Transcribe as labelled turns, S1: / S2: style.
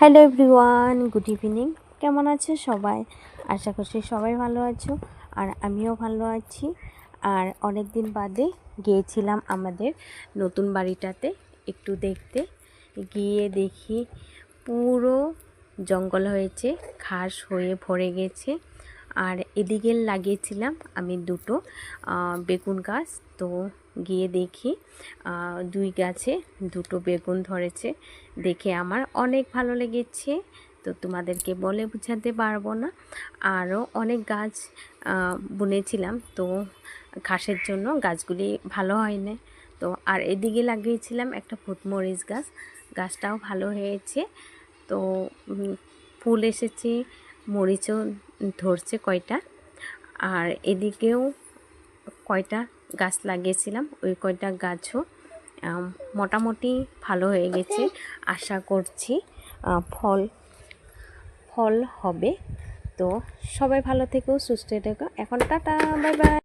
S1: Hello everyone, good evening. কেমন আছো সবাই? আশা করছি সবাই ভালো আছো, আর আমিও ভালো আছি। আর অনেক দিন বাদে গিয়েছিলাম আমাদের নতুন বাড়িটাতে একটু দেখতে। গিয়ে দেখি পুরো জঙ্গল হয়েছে, ঘাস হয়ে ভরে গেছে। আর এদিকে লাগিয়েছিলাম আমি দুটো বেগুন গাছ। তো গিয়ে দেখি দুই গাছে দুটো বেগুন ধরেছে, দেখে আমার অনেক ভালো লেগেছে। তো তোমাদেরকে বলে বোঝাতে পারবো না। আরও অনেক গাছ বুনেছিলাম, তো ঘাসের জন্য গাছগুলি ভালো হয় না। তো আর এদিকে লাগিয়েছিলাম একটা ভূতমরিচ গাছ, গাছটাও ভালো হয়েছে। তো ফুল এসেছে, মরিচও ধরছে কয়টা। আর এদিকেও কয়টা গাছ লাগিয়েছিলাম, ওই কয়টা গাছও মোটামুটি ভালো হয়ে গেছে। আশা করছি ফল হবে। তো সবাই ভালো থেকো, সুস্থ থেকো। এখন টাটা, বাই বাই।